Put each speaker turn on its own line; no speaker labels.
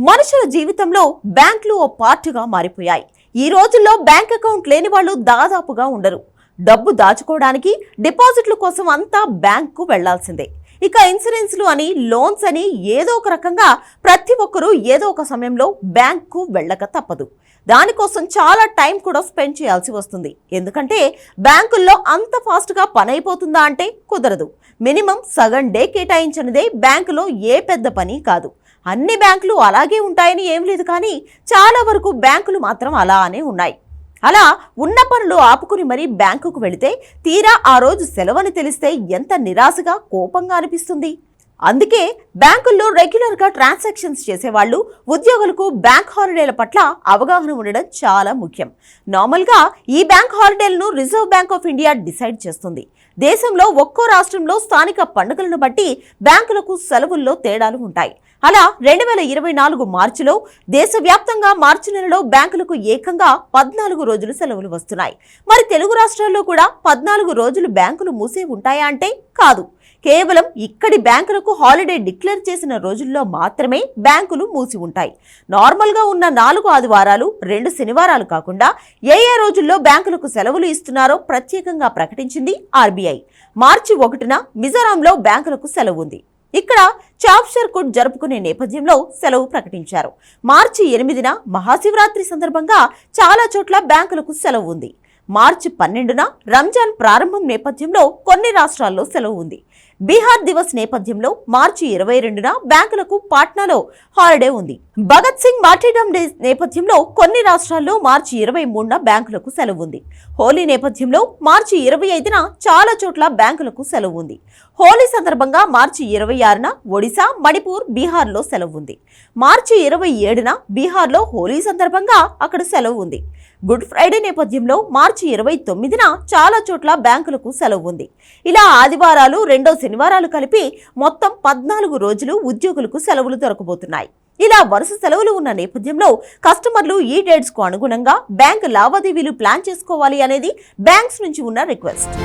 మనుషుల జీవితంలో బ్యాంకులు ఓ పార్ట్గా మారిపోయాయి. ఈ రోజుల్లో బ్యాంక్ అకౌంట్ లేని వాళ్ళు దాదాపుగా ఉండరు. డబ్బు దాచుకోవడానికి, డిపాజిట్ల కోసం అంతా బ్యాంకుకు వెళ్లాల్సిందే. ఇక ఇన్సూరెన్స్లు అని, లోన్స్ అని ఏదో ఒక రకంగా ప్రతి ఒక్కరూ ఏదో ఒక సమయంలో బ్యాంకుకు వెళ్ళక తప్పదు. దానికోసం చాలా టైం కూడా స్పెండ్ చేయాల్సి వస్తుంది. ఎందుకంటే బ్యాంకుల్లో అంత ఫాస్ట్గా పని అయిపోతుందా అంటే కుదరదు. మినిమం సగం డే కేటాయించినదే బ్యాంకులో ఏ పెద్ద పని కాదు. అన్ని బ్యాంకులు అలాగే ఉంటాయని ఏం లేదు, కానీ చాలా వరకు బ్యాంకులు మాత్రం అలానే ఉన్నాయి. అలా ఉన్న పనులు ఆపుకుని మరీ బ్యాంకుకు వెళితే తీరా ఆ రోజు సెలవని తెలిస్తే ఎంత నిరాశగా, కోపంగా అనిపిస్తుంది. అందుకే బ్యాంకుల్లో రెగ్యులర్గా ట్రాన్సాక్షన్స్ చేసేవాళ్ళు, ఉద్యోగులకు బ్యాంక్ హాలిడేల పట్ల అవగాహన ఉండడం చాలా ముఖ్యం. నార్మల్గా ఈ బ్యాంక్ హాలిడేలను Reserve Bank of India decide చేస్తుంది. దేశంలో ఒక్కో రాష్ట్రంలో స్థానిక పండుగలను బట్టి బ్యాంకులకు సెలవుల్లో తేడాలు ఉంటాయి. అలా 2024 మార్చిలో దేశవ్యాప్తంగా మార్చి నెలలో బ్యాంకులకు ఏకంగా 14 రోజులు సెలవులు వస్తున్నాయి. మరి తెలుగు రాష్ట్రాల్లో కూడా 14 రోజులు బ్యాంకులు మూసే ఉంటాయా అంటే కాదు. కేవలం ఇక్కడి బ్యాంకులకు హాలిడే డిక్లేర్ చేసిన రోజుల్లో మాత్రమే బ్యాంకులు మూసి ఉంటాయి. నార్మల్గా ఉన్న 4 ఆదివారాలు, 2 శనివారాలు కాకుండా ఏ రోజుల్లో బ్యాంకులకు సెలవులు ఇస్తున్నారో ప్రత్యేకంగా ప్రకటించింది ఆర్బీఐ. మార్చి 1న మిజోరాంలో బ్యాంకులకు సెలవు ఉంది. ఇక్కడ చాప్షర్కుట్ జరుపుకునే నేపథ్యంలో సెలవు ప్రకటించారు. మార్చి 8న మహాశివరాత్రి సందర్భంగా చాలా చోట్ల బ్యాంకులకు సెలవు ఉంది. మార్చి 12న రంజాన్ ప్రారంభం నేపథ్యంలో కొన్ని రాష్ట్రాల్లో సెలవు ఉంది. బీహార్ దివస్ నేపథ్యంలో మార్చి 22న బ్యాంకులకు పాట్నాలో హాలిడే ఉంది. భగత్ సింగ్ మార్టీర్డమ్ డే నేపథ్యంలో కొన్ని రాష్ట్రాల్లో మార్చి 23న బ్యాంకులకు సెలవు ఉంది. హోలీ నేపథ్యంలో మార్చి 25న చాలా చోట్ల బ్యాంకులకు సెలవు ఉంది. హోలీ సందర్భంగా మార్చి 26న ఒడిశా, మణిపూర్, బీహార్లో సెలవు ఉంది. మార్చి 27న బీహార్లో హోలీ సందర్భంగా అక్కడ సెలవు ఉంది. గుడ్ ఫ్రైడే నేపథ్యంలో మార్చి 29న చాలా చోట్ల బ్యాంకులకు సెలవు ఉంది. ఇలా ఆదివారాలు, 2 శనివారాలు కలిపి మొత్తం 14 రోజులు ఉద్యోగులకు సెలవులు దొరకబోతున్నాయి. ఇలా వరుస సెలవులు ఉన్న నేపథ్యంలో కస్టమర్లు ఈ డేట్స్ కు అనుగుణంగా బ్యాంక్ లావాదేవీలు ప్లాన్ చేసుకోవాలి అనేది బ్యాంక్స్ నుంచి ఉన్న రిక్వెస్ట్.